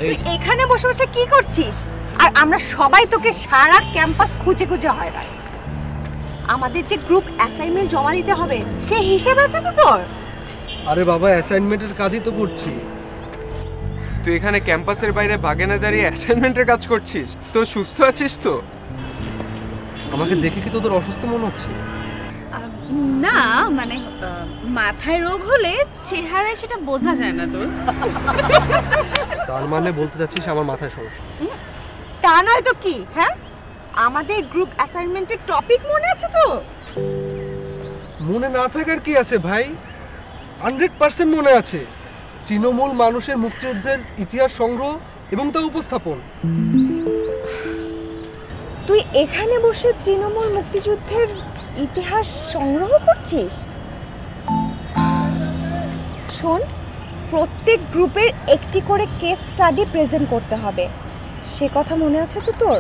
তুই এখানে বসে বসে কি করছিস? আর আমরা সবাই তোকে সারা ক্যাম্পাস খুঁজে খুঁজে হয়রান। আমাদের যে গ্রুপ অ্যাসাইনমেন্ট জমা দিতে হবে সে হিসেব আছে তো তোর? আরে বাবা, অ্যাসাইনমেন্টের কাজই তো করছি। তুই এখানে ক্যাম্পাসের বাইরে বাগানে দাঁড়িয়ে অ্যাসাইনমেন্টের কাজ করছিস? তো সুস্থ আছিস তো? আমাকে দেখে কি তোদের অসুস্থ মনে হচ্ছে? না মানে মাথায় রোগ হলে চেহারায় সেটা বোঝা যায় না দোস্ত। তার মানে বলতে চাচ্ছিস আমার মাথায় সমস্যা? তা নয় তো কি? হ্যাঁ, আমাদের গ্রুপ অ্যাসাইনমেন্টের টপিক মনে আছে তো? মনে না থাকার কি আছে ভাই, 100% মনে আছে। তৃণমূল মানুষের মুক্তিযুদ্ধের ইতিহাস সংগ্রহ এবং তা উপস্থাপন। তুই এখানে বসে তৃণমূল মুক্তিযুদ্ধের ইতিহাস সংগ্রহ করছিস? শোন, প্রত্যেক গ্রুপের একটি করে কেস স্টাডি প্রেজেন্ট করতে হবে, সে কথা মনে আছে তো তোর?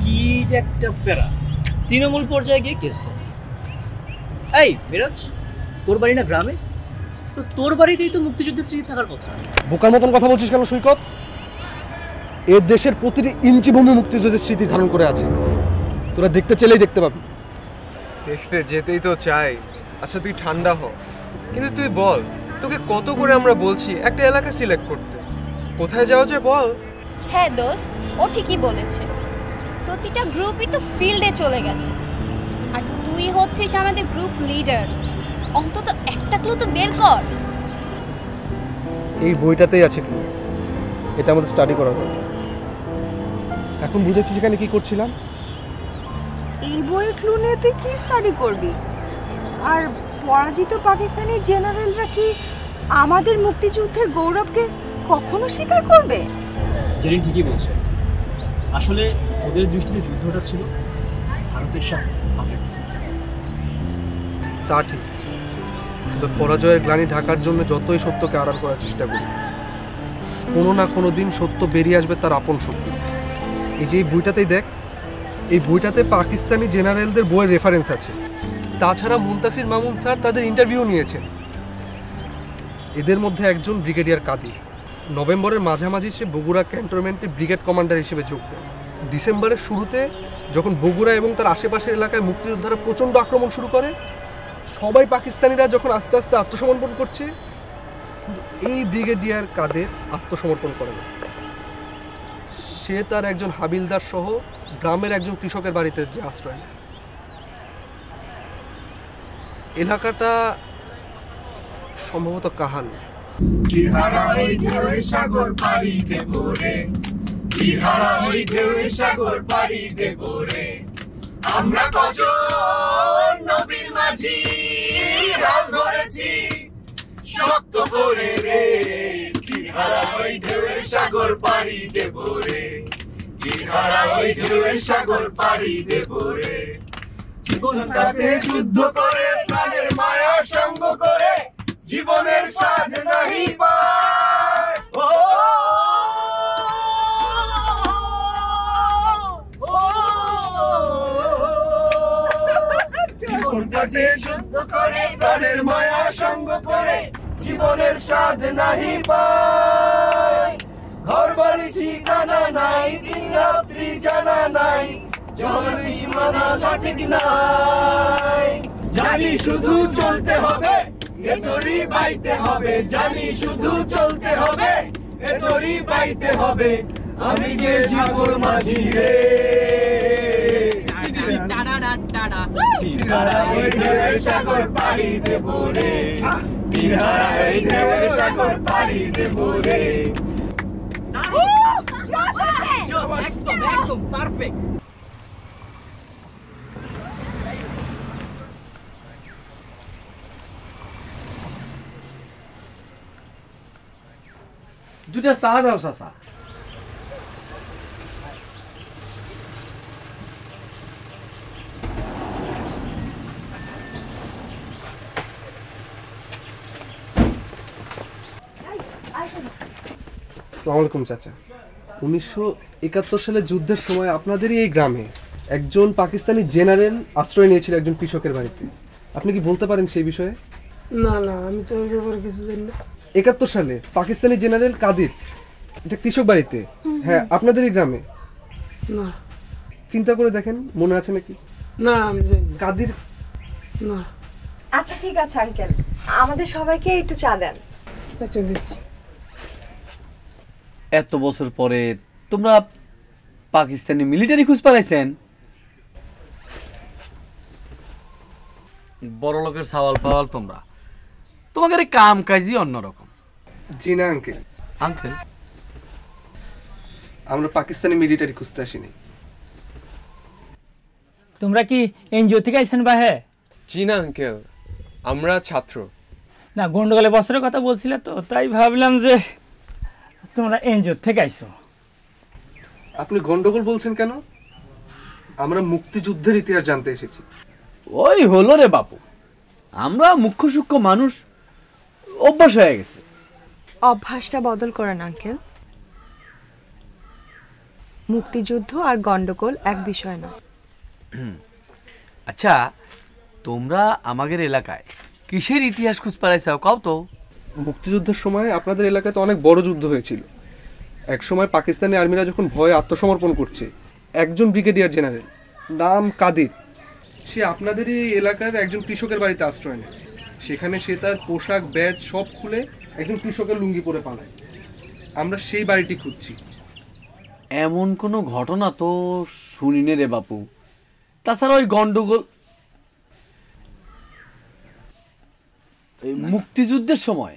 কি যে একটা প্যারা, তৃণমূল পর্যায়ে গিয়ে কেস স্টাডি। এই মিরাজ, তোর বাড়ি না গ্রামে? তো তোর বাড়িতেই তো মুক্তিযুদ্ধের স্মৃতি থাকার কথা। বোকার মতন কথা বলছিস কেন সৈকত? এর দেশের প্রতিটি ইঞ্চি ভূমি মুক্তিযুদ্ধের স্মৃতি ধারণ করে আছে। তোরা দেখতে চাইলেই দেখতে পাবি। দেখতে যেতেই তো চাই। আচ্ছা তুই ঠান্ডা হ, কিন্তু তুই বল, তোকে কত করে আমরা বলছি একটা এলাকা সিলেক্ট করতে, কোথায় যাওয়া যায় বল? হ্যাঁ দোস্ত, ও ঠিকই বলেছে। প্রতিটা গ্রুপই তো ফিল্ডে চলে গেছে, আর তুই হচ্ছিস আমাদের গ্রুপ লিডার। অন্তত একটা ক্লু তো বের কর। এই বইটাতেই আছে কি, এটা আমাদের স্টাডি করা দরকার। এখন বুঝেছিস এখানে কি করছিলাম? এই বইয়ের ক্লু নিয়ে তুই কি স্টাডি করবি? আর পরাজিত পাকিস্তানি জেনারেলরা কি আমাদের মুক্তিযুদ্ধের গৌরবকে কখনো স্বীকার করবে? জেরিন ঠিকই বলছে। আসলে ওদের দৃষ্টিতে যুদ্ধটা ছিল ভারতের সাথে পাকিস্তান। তা ঠিক, তবে পরাজয়ের গ্লানি ঢাকার জন্য যতই সত্যকে আড়াল করার চেষ্টা করি, কোনো না কোনো দিন সত্য বেরিয়ে আসবে তার আপন শক্তি। এই যে এই বইটাতেই দেখ, এই বইটাতে পাকিস্তানি জেনারেলদের বইয়ের রেফারেন্স আছে। তাছাড়া মুনতাসির মামুন স্যার তাদের ইন্টারভিউ নিয়েছেন। এদের মধ্যে একজন ব্রিগেডিয়ার কাদির। নভেম্বরের মাঝামাঝি সে বগুড়া ক্যান্টনমেন্টে ব্রিগেড কমান্ডার হিসেবে যোগ দেন। ডিসেম্বরের শুরুতে যখন বগুড়া এবং তার আশেপাশের এলাকায় মুক্তিযোদ্ধারা প্রচণ্ড আক্রমণ শুরু করে, সবাই পাকিস্তানিরা যখন আস্তে আস্তে আত্মসমর্পণ করছে, কিন্তু এই ব্রিগেডিয়ার কাদের আত্মসমর্পণ করে না। সে তার একজন হাবিলদার সহ গ্রামের একজন কৃষকের বাড়িতে যে আশ্রয় নেয়। এলাকাটা সম্ভবত কাহাল। সাগর পাড়ি দেব রে, সাগর পাড়ি দেব রে, আমরা কজন নবীর মাঝি হাল ধরেছি শক্ত করে রে, হারা ওই ঢেউয়ের সাগর পাড়ি দেব রে, হারা ওই ঢেউয়ের সাগর পাড়ি দেব রে, জীবনটাকে যুদ্ধ করে প্রাণের মায়া সঙ্গ করে জীবনের স্বাদ নাহি পায়। ও জীবনটাকে যুদ্ধ করে প্রাণের মায়া সঙ্গ করে জীবনের স্বাদ নাহি পায়। ঘর বাড়ি ঠিকানা নাই, দিন রাত্রি জানা নাই, জনসীমানা সঠিক নাই, জানি শুধু চলতে হবে এ দড়ি বাইতে হবে, জানি শুধু চলতে হবে এ দড়ি বাইতে হবে, আমি যে সাগর মাঝি রে, সাগর পাড়ি দেব রে, সাগর পাড়ি দেব রে। একদম একদম পারফেক্ট। দুটা চা দাও চাচা। আসসালামু আলাইকুম চাচা। 1971 সালে যুদ্ধের সময় আপনাদেরই এই গ্রামে একজন পাকিস্তানি জেনারেল আশ্রয় নিয়েছিল একজন কৃষকের বাড়িতে। আপনি কি বলতে পারেন সেই বিষয়ে? না না, আমি তো ওই ব্যাপারে কিছু জানি না। 71 সালে পাকিস্তানি জেনারেল কাদির এটা কৃষক বাড়িতে? হ্যাঁ, আপনাদেরই গ্রামে। না চিন্তা করে দেখেন মনে আছে নাকি? না আমি জানি না। কাদির? না আচ্ছা ঠিক আছে আঙ্কেল, আমাদের সবাইকে একটু চা দেন। ঠিক আছে দিচ্ছি। এত বছর পরে তোমরা পাকিস্তানি মিলিটারি খুঁজ পারাইছেন? বড় লোকের সওয়াল পাওয়াল তোমরা, তোমাদের এই কাম কাজই অন্যরকম। জি না আঙ্কেল, আঙ্কেল আমরা পাকিস্তানি মিলিটারি খুঁজতে আসিনি। তোমরা কি এনজিও থেকে আইছেন বা? হ্যাঁ। জি না আঙ্কেল, আমরা ছাত্র। না, গন্ডগোলের বছরের কথা বলছিলে তো, তাই ভাবলাম যে তোমরা এনজিও থেকে আইছো। আপনি গন্ডগোল বলছেন কেন? আমরা মুক্তিযুদ্ধের ইতিহাস জানতে এসেছি। ওই হলো রে বাপু, আমরা মুখ্য সূক্ষ্ম মানুষ, অভ্যাস হয়ে গেছে। অভ্যাসটা বদল করেন আঙ্কেল। মুক্তিযুদ্ধ আর গন্ডগোল এক বিষয় না। আচ্ছা, তোমরা আমাদের এলাকায় কিসের ইতিহাস খুঁজ পারাইছাও কাও তো? মুক্তিযুদ্ধের সময় আপনাদের এলাকায় তো অনেক বড় যুদ্ধ হয়েছিল। এক সময় পাকিস্তানি আর্মিরা যখন ভয়ে আত্মসমর্পণ করছে, একজন ব্রিগেডিয়ার জেনারেল নাম কাদির, সে আপনাদেরই এই এলাকার একজন কৃষকের বাড়িতে আশ্রয় নেয়। সেখানে সে তার পোশাক ব্যাজ সব খুলে একজন কৃষকের লুঙ্গি পরে পালায়। আমরা সেই বাড়িটি খুঁজছি। এমন কোনো ঘটনা তো শুনিনি রে বাপু। তাছাড়া ওই গন্ডগোল এই মুক্তিযুদ্ধের সময়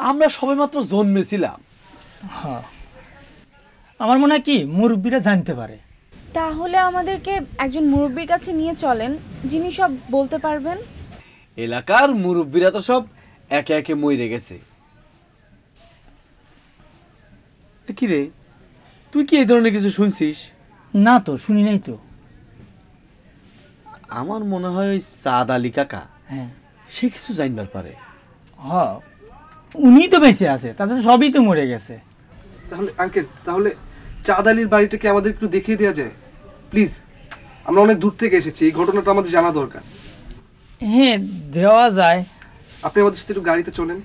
আমরা সবেমাত্র জন্মেছিলাম। হ্যাঁ, আমার মনে হয় কি মুরব্বীরা জানতে পারে। তাহলে আমাদেরকে একজন মুরব্বীর কাছে নিয়ে চলেন, যিনি সব বলতে পারবেন। এলাকার মুরব্বীরা তো সব একে একে মরে গেছে। কি রে, তুই কি এই ধরনের কিছু শুনছিস? না তো, শুনি নাই তো। আমার মনে হয় ওই সাদ আলী কাকা, হ্যাঁ, সে কিছু জানবার পারে। হ্যাঁ, উনি তো বেঁচে আছে, তাছাড়া সবই তো মরে গেছে। তাহলে আঙ্কেল, তাহলে চাঁদ আলীর বাড়িটাকে আমাদের একটু দেখিয়ে দেওয়া যায় প্লিজ? আমরা অনেক দূর থেকে এসেছি, এই ঘটনাটা আমাদের জানা দরকার। হ্যাঁ, দেওয়া যায়। আপনি আমাদের সাথে একটু গাড়িতে চলেন।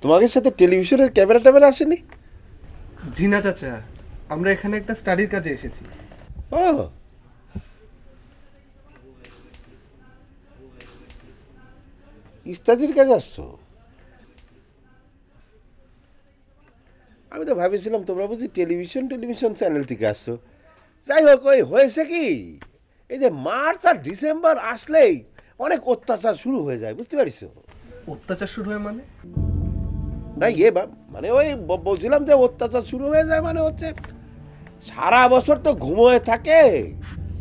তোমাদের সাথে টেলিভিশনের ক্যামেরা ট্যামেরা আসেনি? জি না চাচা, আমরা এখানে একটা স্টাডির কাজে এসেছি। ও ইস্তাদির কাজে আসছো? আমি তো ভাবেছিলাম তোমরা বুঝি টেলিভিশন চ্যানেল থেকে আসছো। যাই হোক, ওই হয়েছে কি, এই যে মার্চ আর ডিসেম্বর আসলেই অনেক অত্যাচার শুরু হয়ে যায়, বুঝতে পারিস? অত্যাচার শুরু হয় মানে? না মানে ওই বলছিলাম যে অত্যাচার শুরু হয়ে যায় মানে হচ্ছে সারা বছর তো ঘুমোয় থাকে,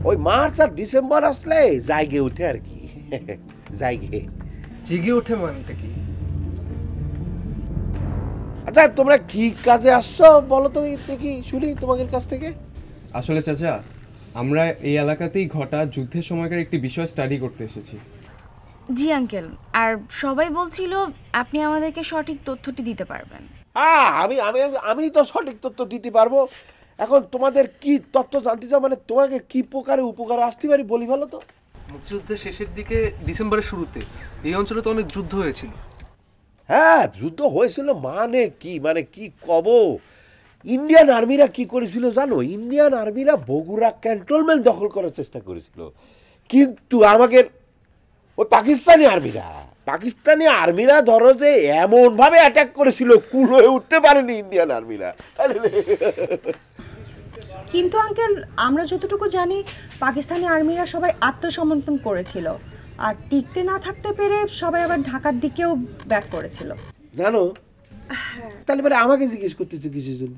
ওই মার্চ আর ডিসেম্বর আসলে জায়গে ওঠে আর কি। জায়গে জেগে ওঠে মানেটা কি? আচ্ছা, তোমরা কি কাজে আসছো বলো তো দেখি, শুনি তোমাদের কাছ থেকে। আসলে চাচা, আমরা এই এলাকাতেই ঘটা যুদ্ধের সময়কার একটি বিষয় স্টাডি করতে এসেছি। জি আঙ্কেল, আর সবাই বলছিল আপনি আমাদেরকে সঠিক তথ্যটি দিতে পারবেন। আমি আমি আমি তো সঠিক তথ্য দিতে পারবো। এখন তোমাদের কি তথ্য জানতে চাও, মানে তোমাকে কি প্রকারে উপকারে আসতে পারি বলি ভালো তো। মুক্তিযুদ্ধের শেষের দিকে ডিসেম্বরের শুরুতে এই অঞ্চলে তো অনেক যুদ্ধ হয়েছিল। হ্যাঁ, যুদ্ধ হয়েছিল মানে কি কব। ইন্ডিয়ান আর্মিরা কি করেছিল জানো? ইন্ডিয়ান আর্মিরা বগুড়া ক্যান্টনমেন্ট দখল করার চেষ্টা করেছিল, কিন্তু আমাদের ওই পাকিস্তানি আর্মিরা ধরো যে এমনভাবে অ্যাটাক করেছিল, কুল হয়ে উঠতে পারেনি ইন্ডিয়ান আর্মিরা। কিন্তু আঙ্কেল, আমরা যতটুকু জানি পাকিস্তানি আর্মিরা সবাই আত্মসমর্পণ করেছিল, আর টিকতে না থাকতে পেরে সবাই আবার ঢাকার দিকেও ব্যাক করেছিল, জানো? তাহলে মানে আমাকে জিজ্ঞেস করতেছো কিসের জন্য?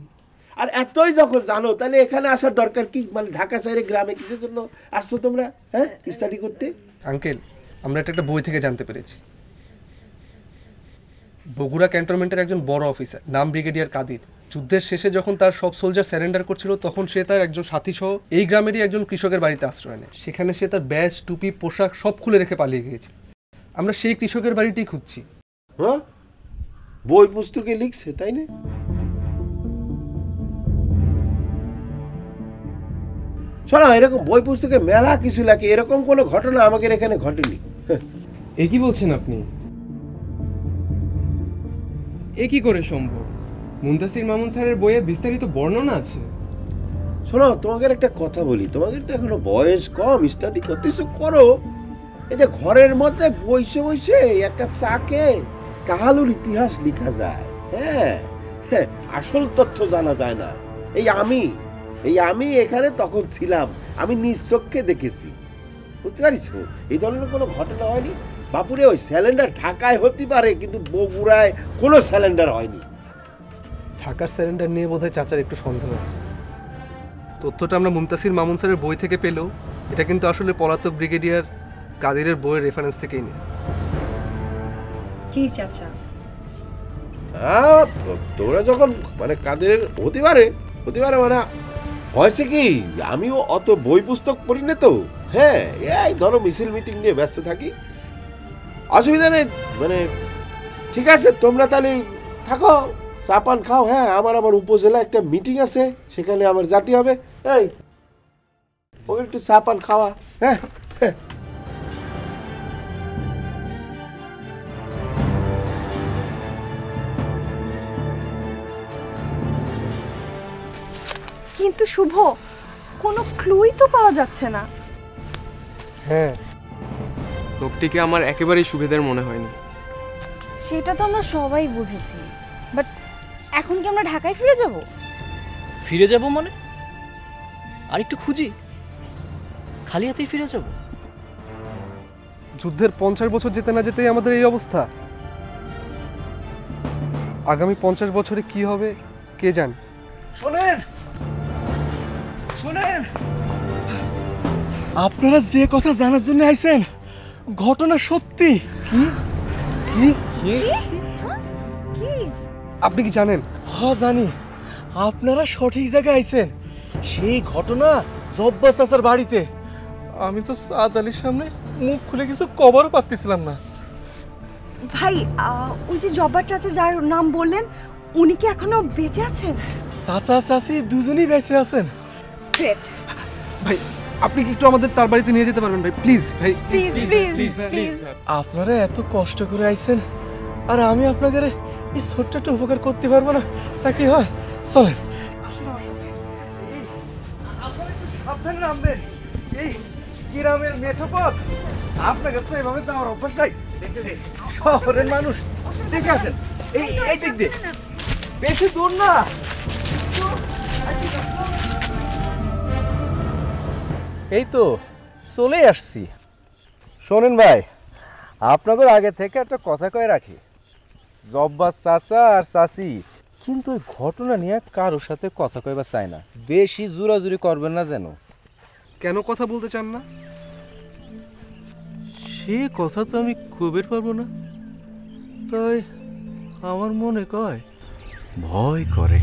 আর এতই যখন জানো তাহলে এখানে আসার দরকার কি? মানে ঢাকা শহরে গ্রামে কিসের জন্য আসছো তোমরা, হ্যাঁ, স্টাডি করতে? আঙ্কেল, আমরা একটা বই থেকে জানতে পেরেছি, বগুড়া ক্যান্টনমেন্টের একজন বড় অফিসার নাম ব্রিগেডিয়ার কাদির, যুদ্ধের শেষে যখন তার সব সোলজার স্যারেন্ডার করছিল, তখন সে তার একজন সাথী সহ এই গ্রামেরই একজন কৃষকের বাড়িতে আশ্রয় নেয়। সেখানে সে তার ব্যাজ, টুপি, পোশাক সব খুলে রেখে পালিয়ে গিয়েছিল। আমরা সেই কৃষকের বাড়িতেই খুঁজছি। হ্যাঁ, বই পুস্তকে লিখছে তাই না? শোনো, এরকম বই পুস্তকে মেলা কিছু লেখে, এরকম কোনো ঘটনা আমাদের এখানে ঘটেনি। এ কি বলছেন আপনি? এ কি করে সম্ভব? মুনতাসির মামুন স্যারের বইয়ে বিস্তারিত বর্ণনা আছে। শোনো, তোমাদের একটা কথা বলি, তোমাদের তো এখনো বয়স কম, স্টাডি করতেছো, করো। এই যে ঘরের মধ্যে বসে বসে এক কাপ চা খেয়ে কাহালুর ইতিহাস লেখা যায়। হ্যাঁ, আসল তথ্য জানা যায় না। এই আমি এখানে তখন ছিলাম, আমি নিজ চোখে দেখেছি, বুঝতে পারিস? এই ধরনের কোনো ঘটনা হয়নি। বাপুরে, ওই সিলিন্ডার ঢাকায় হতে পারে, কিন্তু বগুড়ায় কোনো সিলিন্ডার হয়নি। ঢাকার সিলিন্ডার নিয়ে বোধহয় চাচার একটু সন্দেহ আছে। তথ্যটা আমরা মুনতাসির মামুন স্যারের বই থেকে পেলেও এটা কিন্তু আসলে পলাতক ব্রিগেডিয়ার কাদিরের বইয়ের রেফারেন্স থেকেই নেই। জি চাচা। তোরা যখন মানে কাদের হতে পারে মানে হয়েছে কি, আমিও অত বই পুস্তক পড়ি না তো। হ্যাঁ, এই ধরো মিছিল মিটিং নিয়ে ব্যস্ত থাকি, অসুবিধা নেই। মানে ঠিক আছে, তোমরা তাহলে থাকো, চা পান খাও। হ্যাঁ, আমার উপজেলা একটা মিটিং আছে, সেখানে আমার যেতে হবে। এই ওকে একটু চা পান খাওয়া। হ্যাঁ, কিন্তু শুভ, কোনো ক্লুই তো পাওয়া যাচ্ছে না। হ্যাঁ, লোকটিকে আমার একেবারেই সুবিধার মনে হয়নি। সেটা তো আমরা সবাই বুঝেছি, বাট এখন কি আমরা ঢাকায় ফিরে যাব? ফিরে যাব মানে? আর একটু খুঁজি, খালি হাতেই ফিরে যাব? যুদ্ধের 50 বছর যেতে না যেতেই আমাদের এই অবস্থা। আগামী 50 বছরে কি হবে কে জানে। শোনেন, আপনারা যে কথা জানার জন্য আইছেন, ঘটনা সত্যি। কি? আপনি কি জানেন? হ্যাঁ জানি, আপনারা সঠিক জায়গায় আইছেন। সেই ঘটনা জব্বার চাচার বাড়িতে। আমি তো সাদ আলীর সামনে মুখ খুলে কিছু কভারও পাচ্ছিলাম না। ভাই, ওই যে জব্বার চাচা যার নাম বললেন, উনি কি এখনো বেঁচে আছেন? চাচা চাচি দুজনেই বেঁচে আছেন। ভাই, আপনি কি একটু আমাদের তার বাড়িতে নিয়ে যেতে পারবেন ভাই? প্লিজ ভাই, প্লিজ। আপনারা এত কষ্ট করে আইছেন, আর আমি আপনাদের এই ছোট্ট একটা উপকার করতে পারবো না, তা কি হয়? চলেন, আসুন আমার সাথে। আপনারা একটু সাবধানে নামবেন, এই গ্রামের মেঠো পথ। আপনাকে তো এভাবে যাওয়ার অভ্যাস নাই। শহরের মানুষ দেখে আছেন, এই দিক দিয়ে বেশি দূর না। এই তো চলে আসছি। শোনেন ভাই, আপনাদের আগে থেকে একটা কথা কয়ে রাখি, জব্বার চাচা আর চাচি কিন্তু ওই ঘটনা নিয়ে কারোর সাথে কথা কইবা চায় না। বেশি জোরাজুরি করবেন না যেন। কেন কথা বলতে চান না? সে কথা তো আমি কবের পারবো না, তাই আমার মনে কয় ভয় করে।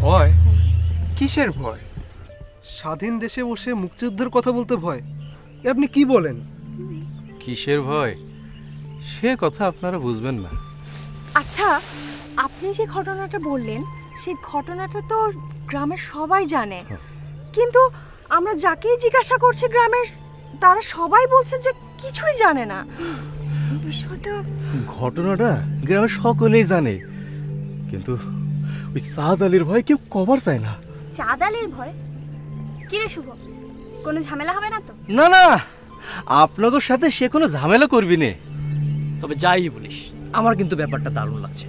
ভয়? কিসের ভয়? স্বাধীন দেশে বসে মুক্তিযুদ্ধের কথা বলতে ভয়? এ আপনি কি বলেন? কিসের ভয় সে কথা আপনারা বুঝবেন না। আচ্ছা, আপনি যে ঘটনাটা বললেন, সেই ঘটনাটা তো গ্রামের সবাই জানে, কিন্তু আমরা যাকেই জিজ্ঞাসা করছি গ্রামের, তারা সবাই বলছে যে কিছুই জানে না। বিষয়টা, ঘটনাটা গ্রামের সকলেই জানে, কিন্তু ওই সাদ আলীর ভয় কেউ কভার চায় না। চাঁদ আলীর ভয়? কি রে শুভ, কোনো ঝামেলা হবে না তো? না না, আপনাদের সাথে সে কোনো ঝামেলা করবি না। তবে যাই বলিস, আমার কিন্তু ব্যাপারটা দারুণ লাগছে।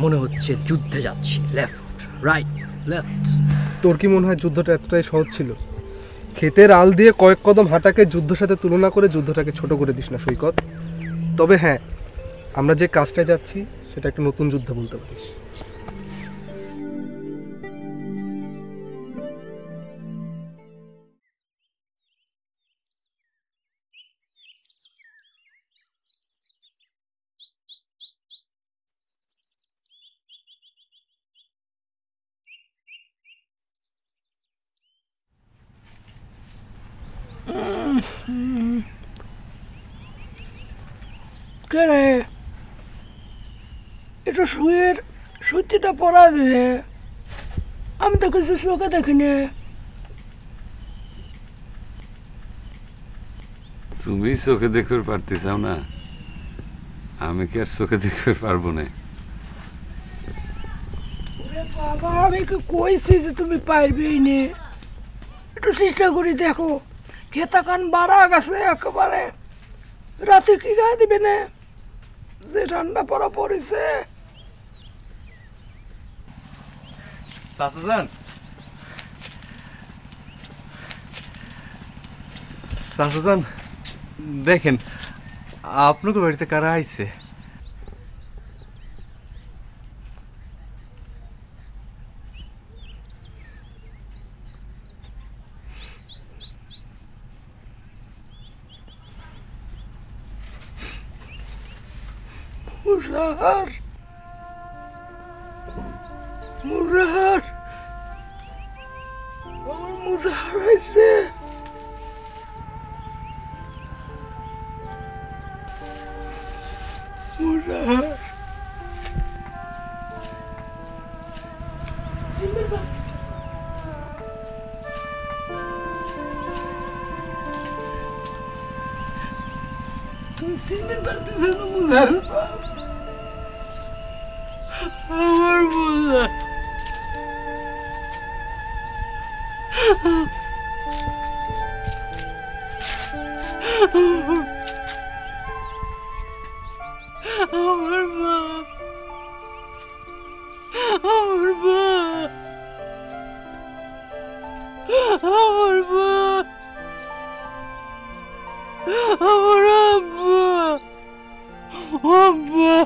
মনে হচ্ছে যুদ্ধে যাচ্ছি, লেফট রাইট লেফট। তোর কি মনে হয় যুদ্ধটা এতটাই সহজ ছিল? ক্ষেতের আল দিয়ে কয়েক কদম হাঁটাকে যুদ্ধের সাথে তুলনা করে যুদ্ধটাকে ছোট করে দিস না সৈকত। তবে হ্যাঁ, আমরা যে কাজটায় যাচ্ছি সেটা একটা নতুন যুদ্ধ বলতে পারিস। রে এটা শুয়ের সত্যিটা পড়া দিবে, আমি তো কিছু চোখে দেখিনি। তুমি চোখে দেখতে পারতেছাও না, আমি কি আর চোখে দেখতে পারবো না? বাবা আমি কি কইছি যে তুমি পারবেই নে, একটু চেষ্টা করি দেখো। খেতা কান বাড়া গেছে একেবারে, রাতে কি গায়ে দিবে না, যে ঠান্ডা পড়া পড়েছে। চাচাজান, চাচাজান দেখেন আপনাকে বাড়িতে কারা আইছে। মুরার মুরার আমার মুরার আইছে। মুরার তুমি চিনতে পারতেছ না মুরার? আমার মুরার আমার মা, আমার মা, আমার মা, আমার আব্বা, আব্বা।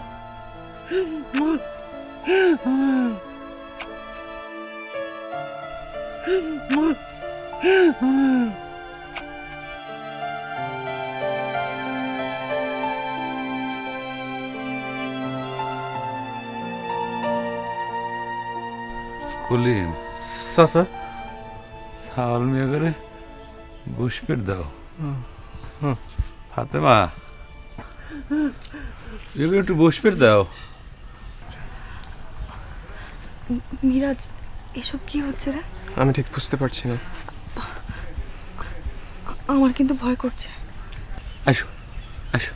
কলিম চাচা, সাওয়াল মিয়া করে বুসপেট দাও। ফাতেমা এগুলো একটু বুসপেট দাও। মিরাজ, এসব কি হচ্ছে রে? আমি ঠিক বুঝতে পারছি না। আমার কিন্তু ভয় করছে। আসো আসো,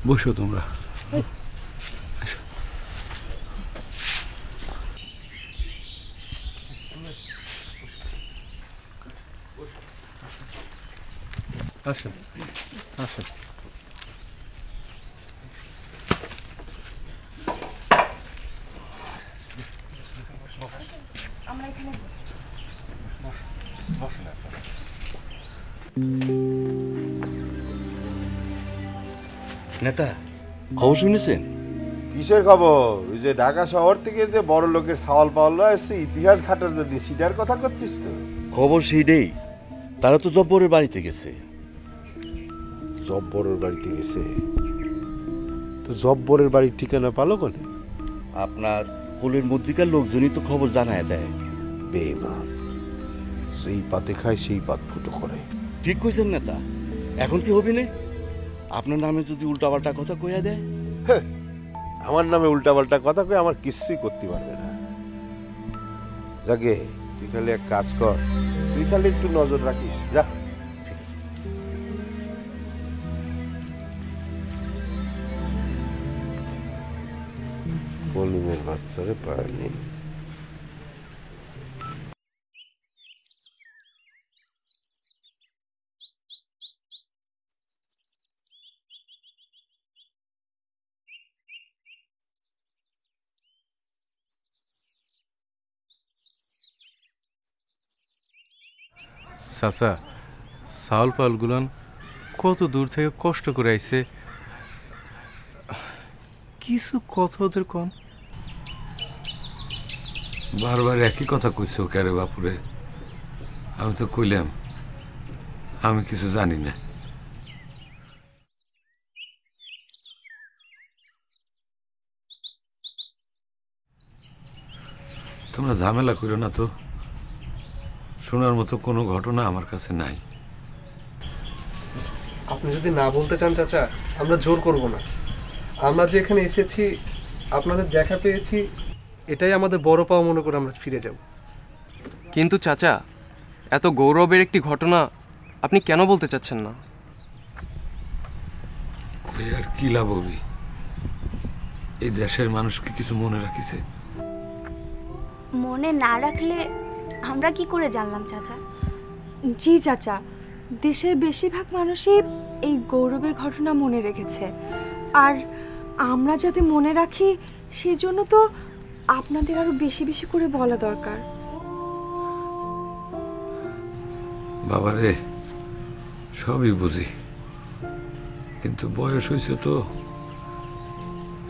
বসো তোমরা। আসো। আসেন আসেন। নেতা, খবর শুনেছেন? কিসের খবর? ওই যে ঢাকা শহর থেকে যে বড় লোকের সাওয়াল পাওয়ালরা এসছে ইতিহাস ঘাটার জন্য, সেটার কথা করছিস তো? খবর সেইটাই, তারা তো জব্বরের বাড়িতে গেছে। জব্বরের বাড়িতে গেছে? তো জব্বরের বাড়ির ঠিকানা পালো কোনে? আপনার কোলের মধ্যিকার লোকজনই তো খবর জানায় দেয়। বেঈমান, সেই পাতে খায় সেই পাত ফুটো করে। ঠিক কইছেন নেতা, এখন কি হবি না? আপনার নামে যদি উল্টাপাল্টা কথা কইয়া দেয়? আমার নামে উল্টাপাল্টা কথা কয়ে আমার কিছুই করতে পারবে না। যাকে তুই খালি এক কাজ কর, তুই খালি একটু নজর রাখিস, যা। কলিমের বাচ্চারে পায়নি। চাচা, চাউল পাউলগুলান কত দূর থেকে কষ্ট করে আইছে, কিছু কথা ওদের কম। বারবার একই কথা কইছে ওকে। আরে বাপুরে, আমি তো কইলাম আমি কিছু জানি না। তোমরা ঝামেলা করো না তো, শোনার মতো কোনো ঘটনা আমার কাছে নাই। আপনি যদি না বলতে চান চাচা, আমরা জোর করব না। আমরা যে এখানে এসেছি, আপনাদের দেখা পেয়েছি, এটাই আমাদের বড় পাওয়া মনে করে আমরা ফিরে যাব। কিন্তু চাচা, এত গৌরবের একটি ঘটনা আপনি কেন বলতে চাচ্ছেন না? ওই আর কি লাভ হবে? এই দেশের মানুষকে কিছু মনে রাখিছে? মনে না রাখলে আমরা কি করে জানলাম চাচা? জি চাচা, দেশের বেশিরভাগ মানুষই এই গৌরবের ঘটনা মনে রেখেছে, আর আমরা যাতে মনে রাখি সেজন্য তো আপনাদের আরো বেশি বেশি করে বলা দরকার। বাবারে, সবই বুঝি, কিন্তু বয়স হয়েছে তো,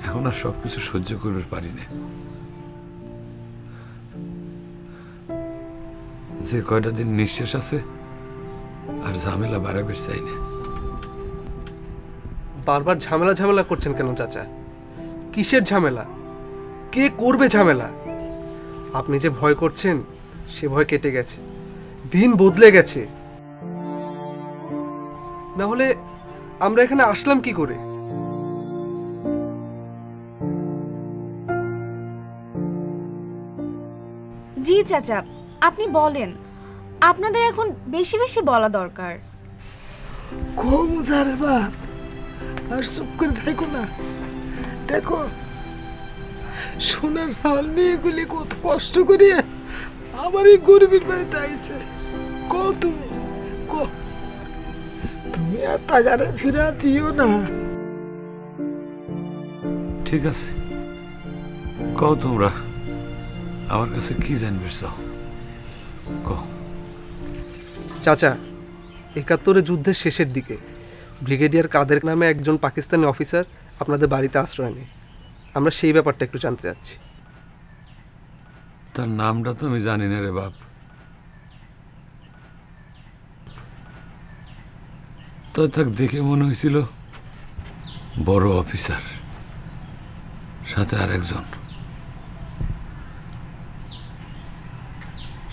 এখন আর সবকিছু সহ্য করতে পারি না। যে কয়টা দিন নিঃশ্বাস আছে আর ঝামেলা বাড়াবে চাই না। বারবার ঝামেলা ঝামেলা করছেন কেন চাচা? কিসের ঝামেলা? কে করবে ঝামেলা? আপনি যে ভয় করছেন সে ভয় কেটে গেছে, দিন বদলে গেছে। না হলে আমরা এখানে আসলাম কি করে? জি চাচা, আপনি বলেন, আপনাদের এখন বেশি বেশি বলা দরকার। কম যার বাপ, আর চুপ করে থাকো না। দেখো, সোনার চাল নিয়ে গুলি কত কষ্ট করিয়ে আমার এই গরিবের বাড়িতে আইছে। তুমি আর টাকারে ফিরা দিও না। ঠিক আছে, কও তোমরা আমার কাছে কি জানবে চাও? চাচা, ৭১ যুদ্ধের শেষের দিকে ব্রিগেডিয়ার কাদের নামে একজন পাকিস্তানি অফিসার আপনাদের বাড়িতে আশ্রয় নেয়। আমরা সেই ব্যাপারটা একটু জানতে চাচ্ছি। তার নামটা তো আমি জানি না রে বাপ, তো তাকে দেখে মনে হয়েছিল বড় অফিসার, সাথে আর একজন।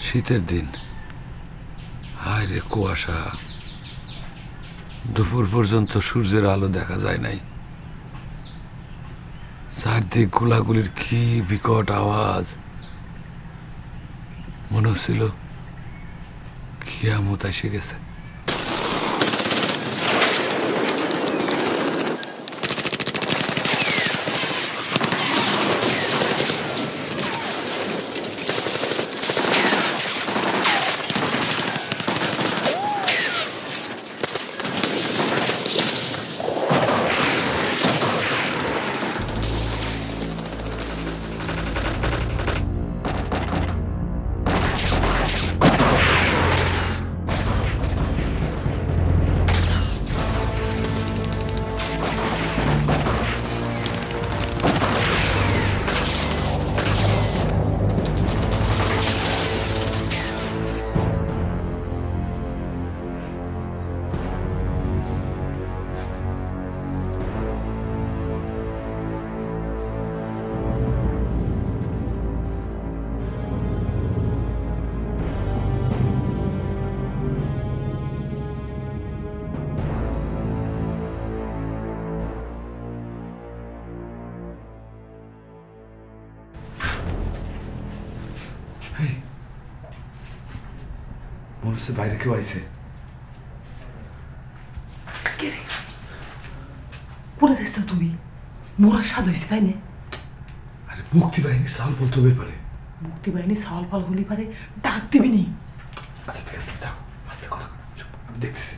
শীতের দিন, হায় রে কুয়াশা, দুপুর পর্যন্ত সূর্যের আলো দেখা যায় নাই। চারদিক গোলাগুলির কি বিকট আওয়াজ, মনে হচ্ছিল কিয়ামত এসে গেছে। মনে হচ্ছে বাইরে কেউ আইছে। কোথায় যাচ্ছ তুমি? মোরা স্বাদ হয়েছে তাই না? আরে মুক্তি বাহিনীর সাল বলতে হবে পারে। মুক্তি বাহিনী সাল ফাল হলি পারে, ডাক দিবিনি। আচ্ছা ঠিক আছে, দেখো আস্তে কথা, আমি দেখতেছি।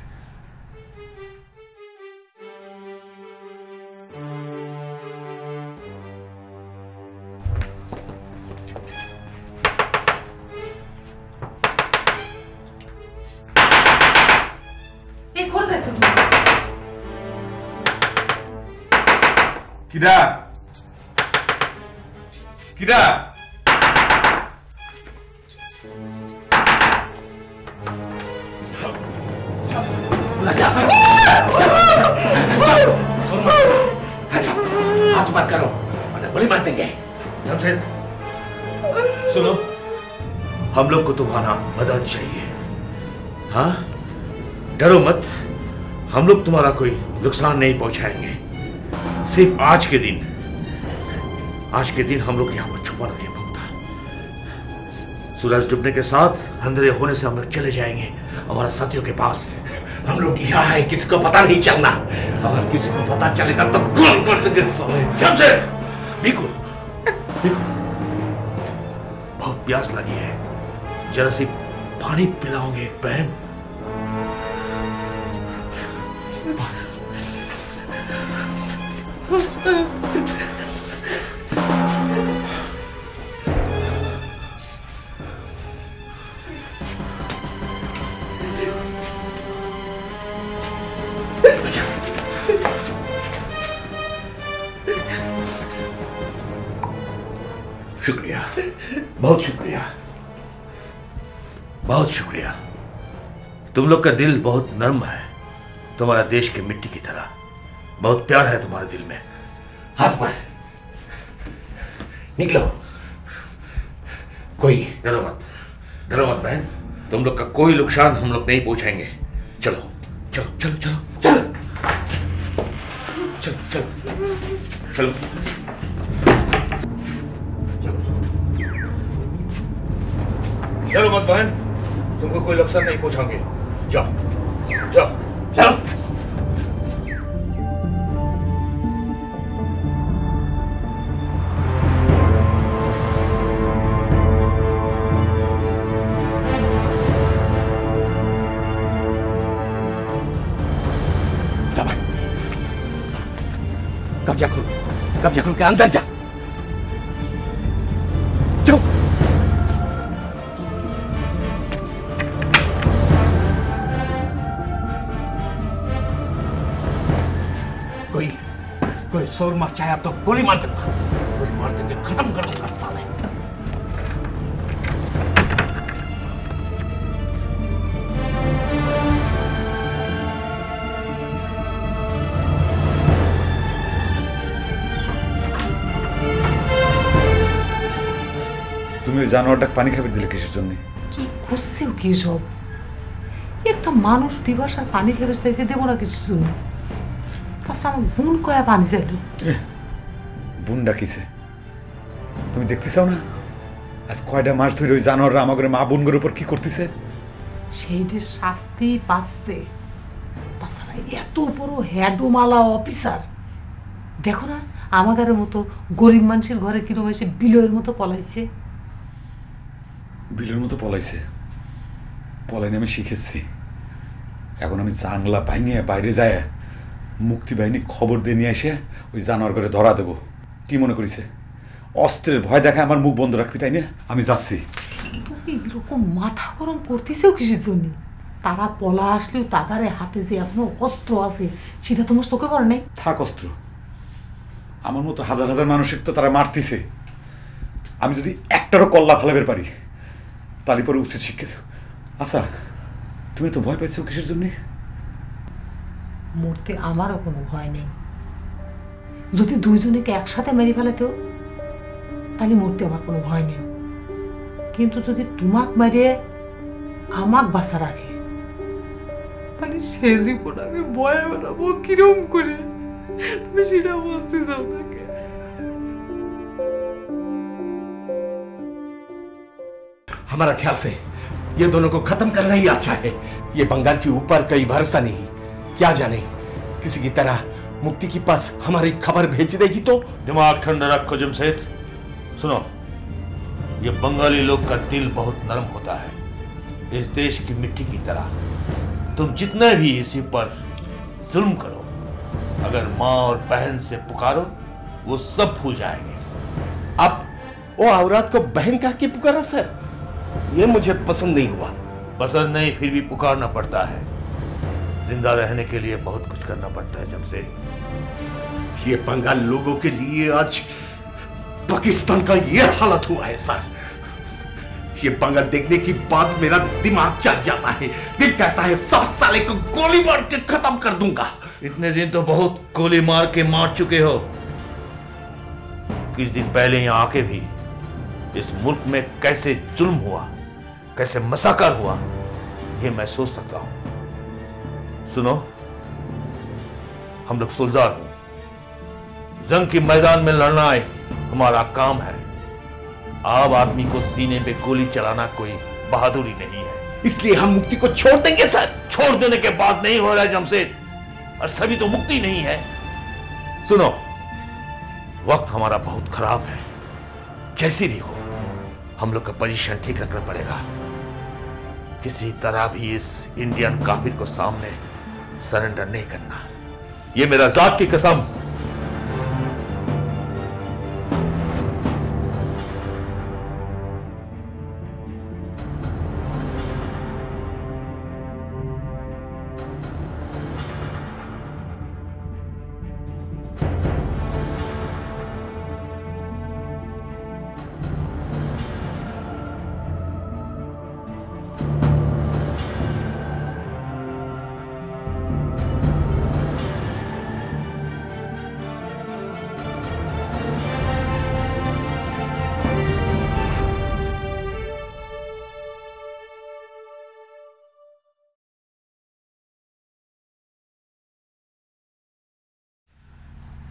কিডা কিডা? हाथ मत करो वरना गोली मार देंगे। जमशेद सुनो, हम लोग को तुम्हारा मदद चाहिए। हाँ, डरो मत, हम लोग तुम्हारा कोई नुकसान नहीं पहुंचाएंगे। सिर्फ आज के दिन हम लोग यहाँ पर छुपा रखे पड़ता। सूरज डूबने के साथ अंधेरे होने से हम लोग चले जाएंगे हमारा साथियों के पास। हम लोग यहाँ है, किसी को पता नहीं चलना। अगर किसी को पता चलेगा तो गोली मार देंगे साले। जमशेद, बिल्कुल बिल्कुल, बहुत प्यास लगी है, जरा सी पानी पिलाओगे बहन? शुक्रिया, बहुत शुक्रिया, बहुत शुक्रिया। तुम लोग का दिल बहुत नर्म है, तुम्हारा देश की मिट्टी की तरह। बहुत प्यार है तुम्हारे दिल में। हाथ पर निकलो। कोई डरो मत बहन। तुम लोग का कोई नुकसान हम लोग नहीं पहुंचाएंगे। चलो चलो चलो चलो चलो चलो चलो चलो। चलो मत बहन, तुमको कोई नुकसान नहीं पहुंचाएंगे। जाओ जाओ चलो। कब्जा खोल के अंदर जा। जाओ। कोई शोर मचाया तो गोली मार दूंगा। गोली मार देंगे, खत्म कर दूंगा साले। তুমি ওই জানোয়ারটাকে পানি খাবার দিলে কিসের জন্য? কি করছে কি সব? একটা মানুষ পিপাসার পানি খাবার চাইছে, দেবো না কিসের জন্য? তাছাড়া আমার বোন কয়া পানি চাইলো। বোন ডাকিছে, তুমি দেখতে চাও না আজ কয়টা মাস ধরে ওই জানোয়াররা আমাদের মা বোনগুলোর উপর কি করতেছে? সেইটির শাস্তি পাচ্ছে। তাছাড়া এত বড় হেডমালা অফিসার, দেখো না আমাদের মতো গরিব মানুষের ঘরে কিরম এসে বিলয়ের মতো পলাইছে। বিলের মতো পলাইছে? পলাইনি আমি শিখেছি। এখন আমি জানলা ভাঙিয়ে বাইরে যায় মুক্তি বাহিনী খবর দিয়ে নিয়ে এসে ওই জানোয়ার করে ধরা দেবো। কি মনে করিছে অস্ত্রের ভয় দেখে আমার মুখ বন্ধ রাখবি, তাই না? আমি যাচ্ছি। তুমি এরকম মাথা গরম করতেছেও কিসের জন্য? তারা পলা আসলেও তাগারে হাতে যে এখনো অস্ত্র আছে সেটা তোমার চোখে পড়ে নাই? থাক অস্ত্র, আমার মতো হাজার হাজার মানুষের তো তারা মারতেছে। আমি যদি একটারও কল্লা ফেলাবের পারি তারই পরে উচিত শিক্ষা। আচ্ছা তুমি তো ভয় পাইছো কিসের জন্যে? মরতে আমারও কোনো ভয় নেই। যদি দুইজনকে একসাথে মেরে ফেলাতেও তাহলে মরতে আমার কোনো ভয় নেই। কিন্তু যদি তোমাক মেরে আমাক বাঁচা রাখে তাহলে সে জীবন আমি ভয়ে বেড়াবো কিরম করে, তুমি সেটা বুঝতে চাও না? हमारा ख्याल से ये दोनों को खत्म करना ही अच्छा है। ये बंगाल के ऊपर कई भरोसा नहीं, क्या जाने किसी की तरह मुक्ति के पास हमारी खबर भेज देगी तो। दिमाग ठंडा रखो जमशेद। सुनो, ये बंगाली लोग का दिल बहुत नरम होता है, इस देश की मिट्टी की तरह। तुम जितना भी इसी पर जुल्म करो, अगर माँ और बहन से पुकारो वो सब भूल जाएंगे। अब वो औरत को बहन कह के पुकारा सर, ये मुझे पसंद नहीं हुआ। पसंद नहीं फिर भी पुकारना पड़ता है। जिंदा रहने के लिए बहुत कुछ करना पड़ता है जमशेद। ये बंगाल लोगों के लिए आज पाकिस्तान का ये हालत हुआ है सर। ये बंगाल देखने के बाद मेरा दिमाग चल जाता है। दिल कहता है सब साले को गोली मार के खत्म कर दूंगा। इतने दिन तो बहुत गोली मार के मार चुके हो। कुछ दिन पहले यहां आके भी इस मुल्क में कैसे जुल्म हुआ, कैसे मसाकर हुआ, ये मैं सोच सकता हूं। सुनो, हम लोग सुलझार हूं। जंग के मैदान में लड़ना हमारा काम है। आम आदमी को सीने पे गोली चलाना कोई बहादुरी नहीं है। इसलिए हम मुक्ति को छोड़ देंगे सर। छोड़ देने के बाद नहीं हो रहा है जमशेद, और सभी तो मुक्ति नहीं है। सुनो, वक्त हमारा बहुत खराब है। जैसे भी हो हम लोग का पोजीशन ठीक रखना पड़ेगा। किसी तरह भी इस इंडियन काफिर को सामने सरेंडर नहीं करना, ये मेरा जात की कसम।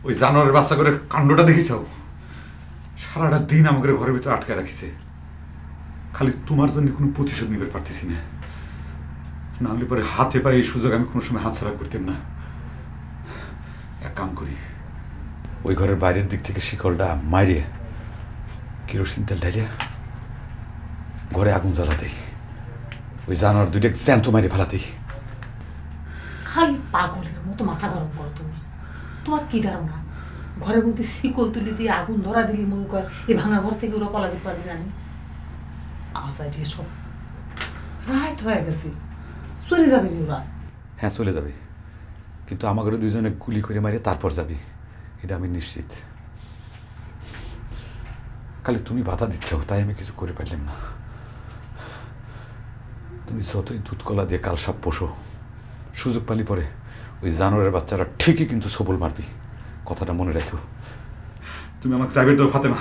ওই জানোয়ারের বাচ্চা করে কাণ্ডটা দেখিস? সারাটা দিন আমাকে ঘরের ভিতরে আটকে রাখিছে। খালি তোমার জন্য কোনো প্রতিশোধ নিতে পারতেছি না। না হলে পরে হাতে পায়ে এই সুযোগ আমি কোনো সময় হাতছাড়া করতাম না। এক কাম করি, ওই ঘরের বাইরের দিক থেকে শিকলটা মারিয়ে কেরোসিন তেল ঢালিয়া ঘরে আগুন জ্বালা দেই। ওই জানোয়ার দুইটা জ্যান্ত মারি ফেলা দেই। খালি পাগলের মতো মাথা গরম করো তুমি। তোমার কি ধারণা ঘরের মধ্যে শিকল তুলি দিয়ে আগুন ধরা দিলি মনে কর এই ভাঙা ঘর থেকে ওরা পলা দিতে পারবি জানি? আজ আইডিয়া সব রাইট হয়ে গেছে, চলে যাবে ওরা। হ্যাঁ চলে যাবে, কিন্তু আমাকে দুজনে গুলি করে মারিয়ে তারপর যাবি, এটা আমি নিশ্চিত। খালি তুমি বাধা দিচ্ছ, তাই আমি কিছু করে পারলাম না। তুমি যতই দুধ কলা দিয়ে কাল সাপ পোষো, সুযোগ পালি পরে ওই জানোয়ারের বাচ্চারা ঠিকই কিন্তু সবল মারবি, কথাটা মনে রাখো। তুমি আমাকে যাইবে দাও ফাতেমা।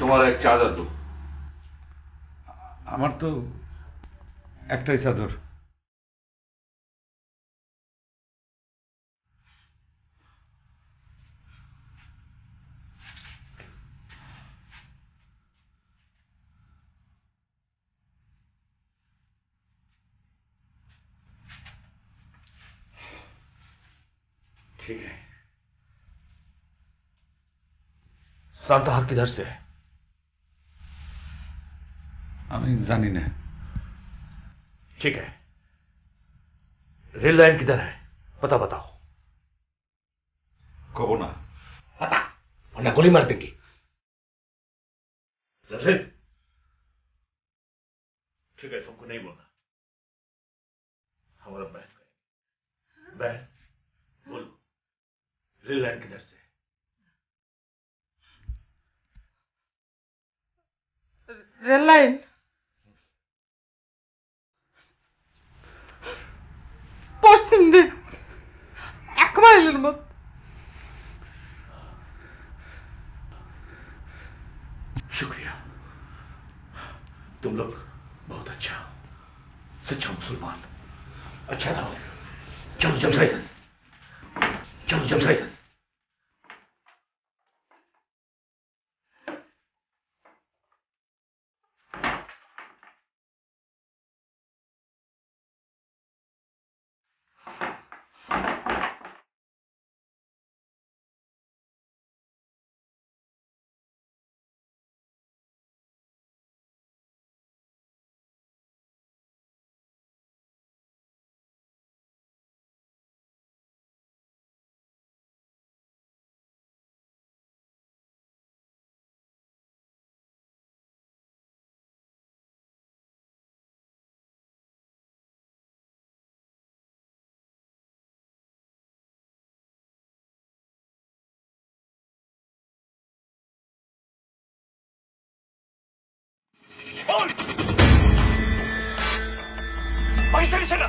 তোমার এক চাদর দো। আমার তো একটাই চাদর। ठीक है। सांताहार किधर से है? আমি জানি না। ठीक है, रेल लाइन किधर है पता बताओ। कहो ना, पता वरना गोली मार देंगे। ठीक है, तुमको नहीं बोलना, हमारा बहन कहेंगे। बहन बोलो, रेल लाइन किधर से? रेल लाइन পশ্চিম দিক 1 মাইলের মত। शुक्रिया, तुम लोग बहुत अच्छा हो, सच्चा मुसलमान। अच्छा रहो। चलो जमशेद, चलो जमशेद। পাকিস্তানি সেনা।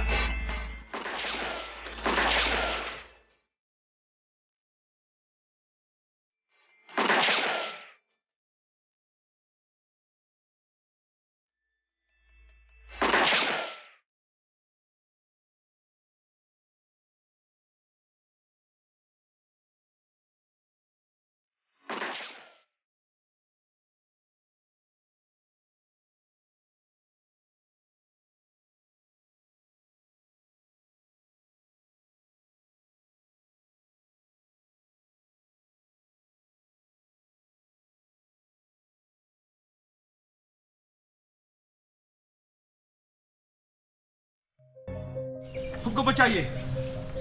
हमको बचाइए,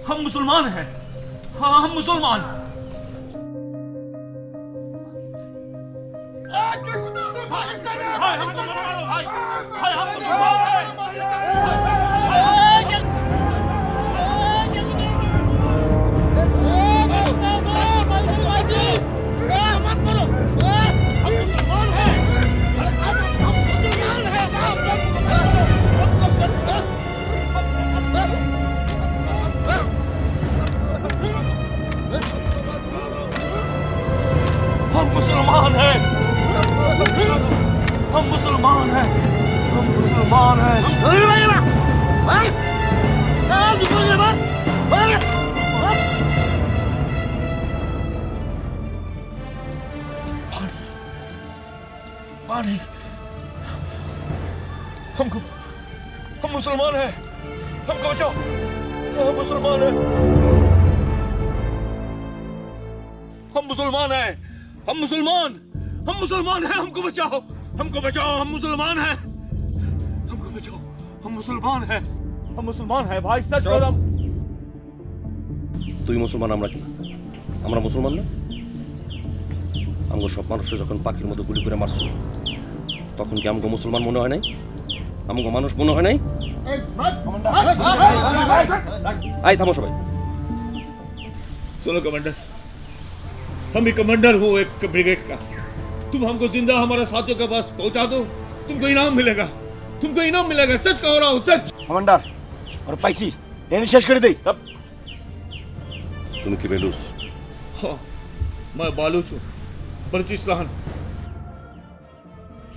हम मुसलमान हैं। हाँ हम मुसलमान। हम मुसलमान हैं, हम मुसलमान हैं, हम मुसलमान हैं। पानी, हमको, हम मुसलमान हैं, हमको बचाओ, हम मुसलमान हैं, हम मुसलमान हैं, हम मुसलमान हैं, हमको बचाओ, हमको बचाओ, हम मुसलमान हैं, हमको बचाओ, हम मुसलमान हैं, हम मुसलमान हैं भाई, सच करो। তুই মুসলমান, আমরা কি? আমরা মুসলমান না? আমগো সব মানুষের যখন পাখির মতো গুলি করে মারছো, তখন কি আমগো মুসলমান মনে হয় নাই? আমগো মানুষ মনে হয় নাই? আই থামো সবাই। सुनो कमांडर, हम भी कमांडर हूँ एक ब्रिगेड का। तुम हमको जिंदा हमारे साथियों के पास पहुंचा दो, तुमको इनाम मिलेगा, तुमको इनाम मिलेगा, सच कह रहा हूँ, सच। कमांडर और पैसी यानी शेष कर दे। तुम की बेलूस? हाँ मैं बालूच हूँ, बलूचिस्तान।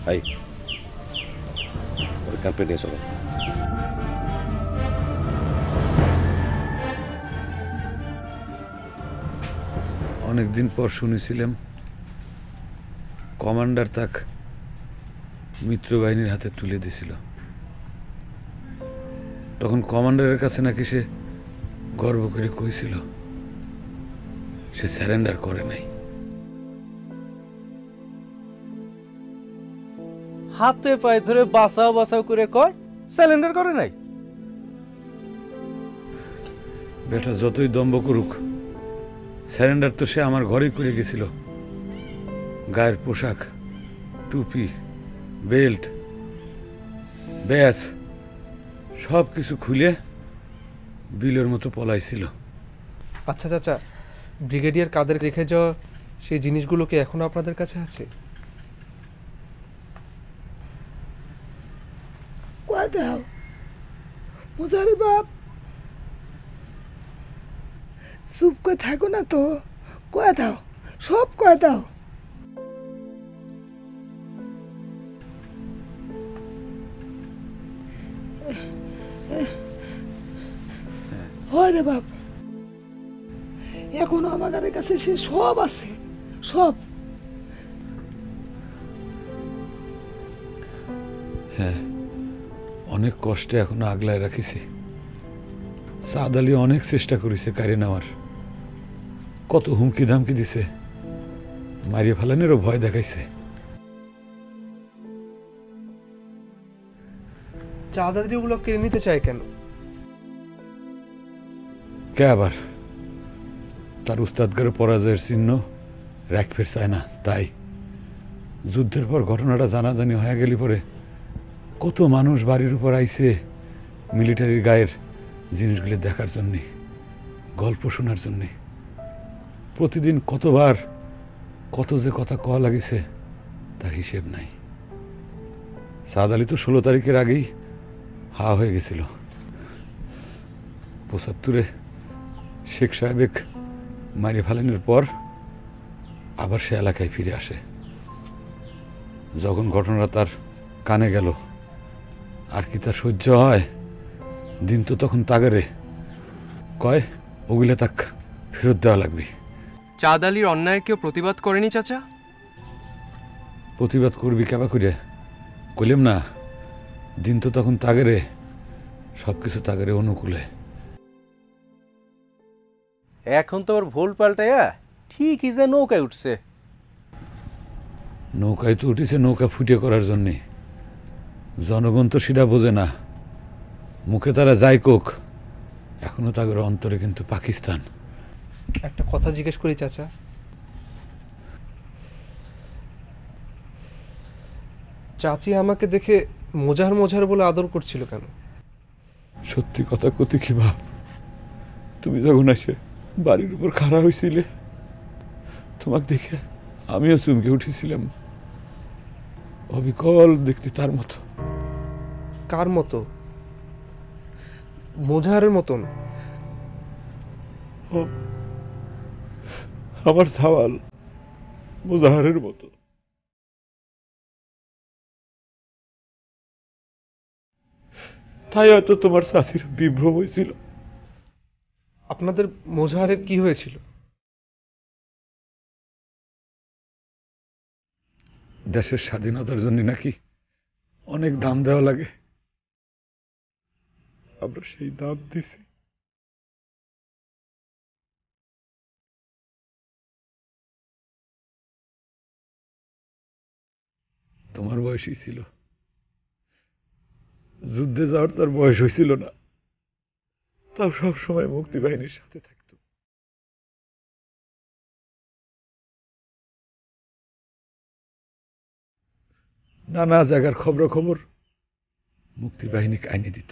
आई और कैंपे नहीं सुनो। অনেক দিন পর শুনেছিলাম কমান্ডার তাক মিত্রবাহিনীর হাতে তুলে দিছিল। তখন কমান্ডারের কাছে নাকি সে গর্ব করে কইছিল সে সারেন্ডার করে নাই। হাতে পায়ে ধরে বাঁচাও বাঁচাও করে কয় সারেন্ডার করে নাই। বেটা যতই দম্ভ করুক, সারেন্ডার তো সে আমার ঘরেই করে গেছিল। গায়ের পোশাক, টুপি, বেল্ট, ব্যাস সব কিছু খুলে বিলের মতো পলাইছিল। আচ্ছা চাচা, ব্রিগেডিয়ার কাদের রেখে যাওয়া সেই জিনিসগুলো কি এখনো আপনাদের কাছে আছে? কয় দাও মুজার বাপ, চুপ করে থাকো না তো, কয় দাও, সব কয় দাও। হয় রে বাপ, এখনো আমার কাছে সে সব আছে, সব। হ্যাঁ, অনেক কষ্টে এখনো আগলায় রাখিছি। সাদ আলী অনেক চেষ্টা করেছে কারে নেওয়ার, কত হুমকি ধামকি দিছে, মারিয়ে ফেলানোরও ভয় দেখাইছে। চাঁদাদি ওগুলো কেড়ে নিতে চায় কেন? কে আবার তার উস্তাদগারে পরাজয়ের চিহ্ন রাখফের চায় না, তাই যুদ্ধের পর ঘটনাটা জানাজানি হয়ে গেলে পরে কত মানুষ বাড়ির উপর আইছে মিলিটারির গায়ের জিনিসগুলি দেখার জন্যে, গল্প শোনার জন্যে। প্রতিদিন কতবার কত যে কথা কওয়া লাগিছে তার হিসেব নাই। সাদ আলী তো 16 তারিখের আগেই হা হয়ে গেছিল। 75-এ শেখ সাহেবেক মারি ফেলানোর পর আবার সে এলাকায় ফিরে আসে। যখন ঘটনাটা তার কানে গেল, আর কি তার সহ্য হয়? দিন তো তখন তাগারে কয় ওগুলো তাক ফেরত দেওয়া লাগবে। চাঁদ আলীর অন্যায়ের কেউ প্রতিবাদ করেনি চাচা? প্রতিবাদ করবি কেবা করে? কইলাম না, দিন তো তখন তাগারে, সবকিছু তাগারে অনুকূলে। এখন তো ওর ভুল পাল্টাইয়া ঠিকই যে নৌকায় উঠছে। নৌকায় তো উঠেছে নৌকা ফুটে করার জন্যে। জনগণ তো সেটা বোঝে না। মুখে তারা যাই কোক, এখনো তাদের অন্তরে কিন্তু পাকিস্তান। একটা কথা জিজ্ঞেস করি চাচা, চাচি আমাকে দেখে মোজার মোজার বলে আদর করছিল কেন? সত্যি কথা কতি কি ভাব, তুমি যখন এসে বাড়ির উপর খাড়া হয়েছিলে, তোমাকে দেখে আমিও চমকে উঠেছিলাম। অবিকল দেখতে তার মতো। কার মতো? মোজাহারের মতন? আমার সওয়াল মোজাহারের মতো। তাই হয়তো তোমার চাষির বিভ্রম হয়েছিল। আপনাদের মোজাহারের কি হয়েছিল? দেশের স্বাধীনতার জন্য নাকি অনেক দাম দেওয়া লাগে, আমরা সেই দাম দিছি। তোমার বয়সই ছিল, যুদ্ধে যাওয়ার তার বয়স হয়েছিল না, তাও সব সময় মুক্তি বাহিনীর সাথে থাকতো। নানা জায়গার খবর মুক্তি বাহিনীকে আইনে দিত।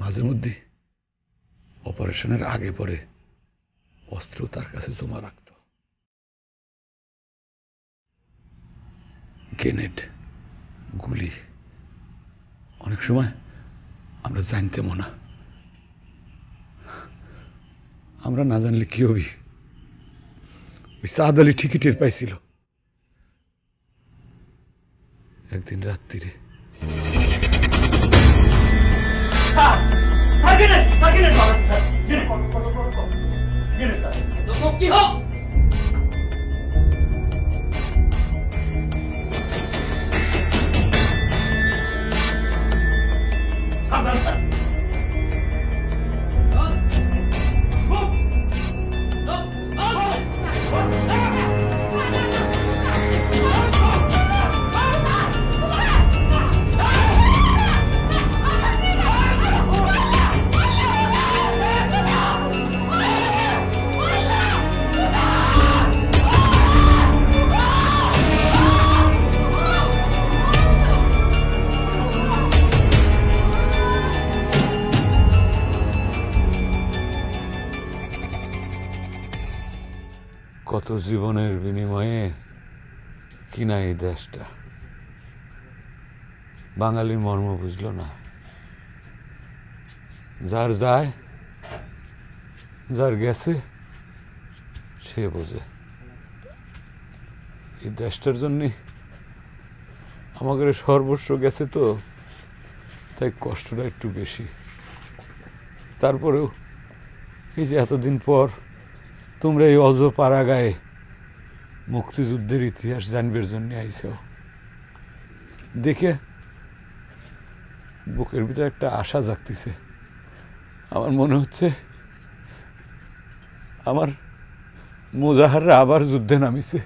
মাঝে মধ্যে অপারেশনের আগে পরে অস্ত্র তার কাছে জমা রাখত। গ্রেনেড, গুলি অনেক সময় আমরা জানতামও না। আমরা না জানলে কি হবি? ওই চাঁদ আলী ঠিকই টের পাইছিল। একদিন রাত্রিরে কত জীবনের বিনিময়ে কিনা এই দেশটা, বাঙালির মর্ম বুঝল না। যার যায়, যার গেছে সে বোঝে। এই দেশটার জন্য আমাদের সর্বস্ব গেছে তো, তাই কষ্টটা একটু বেশি। তারপরেও এই যে এতদিন পর তোমরা এই অজ পাড়াগায়ে মুক্তিযুদ্ধের ইতিহাস জানবার জন্য আইছ, দেখে বুকের ভিতরে একটা আশা জাগতেছে। আমার মনে হচ্ছে আমার মোজাহাররা আবার যুদ্ধে নামিছে।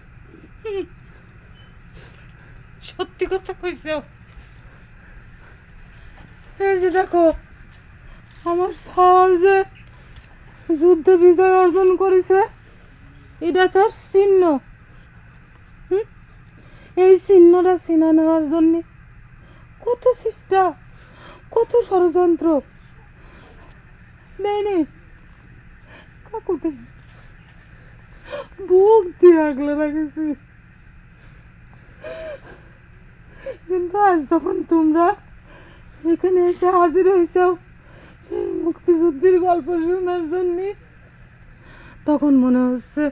সত্যি কথা কইছ। এই যে দেখো, আমার সাল যে যুদ্ধে বিজয় অর্জন করেছে, এটা তার চিহ্ন। এই চিহ্নটা চিনা নেওয়ার জন্য কত চেষ্টা, কত ষড়যন্ত্র দেয়নি কাকু, বুক দিয়ে আগলে লাগেছি। কিন্তু আজ যখন তোমরা এখানে এসে হাজির হয়েছ, মুক্তিযুদ্ধের গল্প শোনার জন্য, তখন মনে হচ্ছে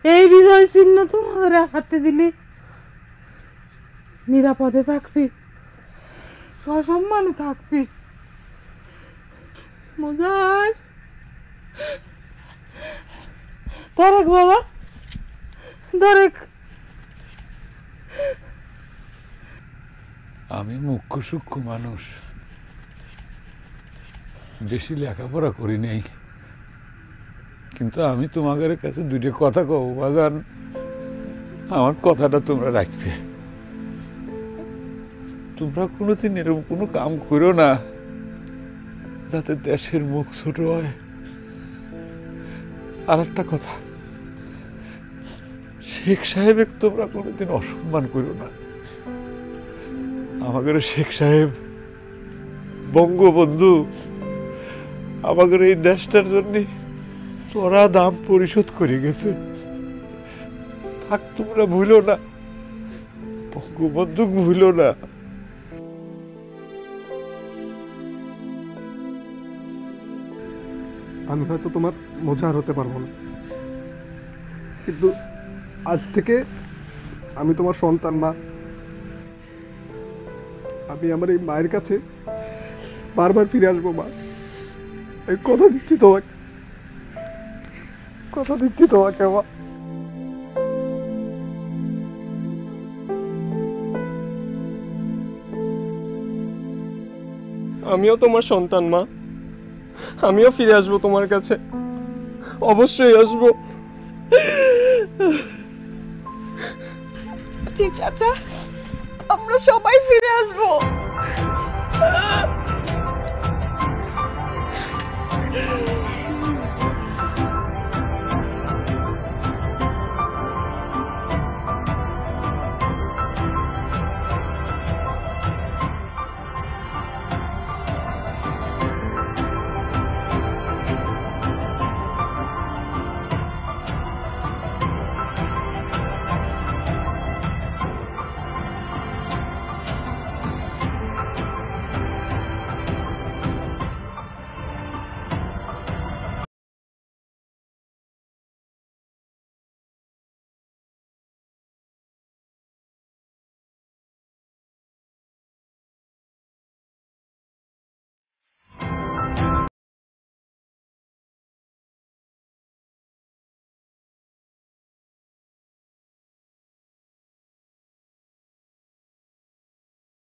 এই বিজয় চিহ্ন তোমাদের হাতে দিলে নিরাপদে থাকবি, সসম্মানে থাকবি। মজার ধরেক বাবা, ধরেক। আমি মুখ্য সূক্ষ্ম মানুষ, বেশি লেখাপড়া করি নাই, কিন্তু আমি তোমাদের কাছে দুটো কথা কব বাজান, আমার কথাটা তোমরা রাখবে। তোমরা কোনোদিন এরকম কোনো কাম করো না যাতে দেশের মুখ ছোট হয়। আর একটা কথা, শেখ সাহেবের তোমরা কোনোদিন অসম্মান করো না। আমাদের শেখ সাহেব বঙ্গবন্ধু আমাদের এই দেশটার জন্য চড়া দাম পরিশোধ করে গেছে। থাক, তোমরা ভুলো না, বঙ্গবন্ধু ভুলো না। আমি হয়তো তোমার মজার হতে পারবো না, কিন্তু আজ থেকে আমি তোমার সন্তান মা। আমি আমার এই মায়ের কাছে বারবার ফিরে আসবো মা, এই কথা দিচ্ছি তোমাকে, কথা দিচ্ছি তোমাকে মা। আমিও তোমার সন্তান মা, আমিও ফিরে আসবো তোমার কাছে, অবশ্যই আসবো। জি চাচা, আমরা সবাই ফিরে আসবো।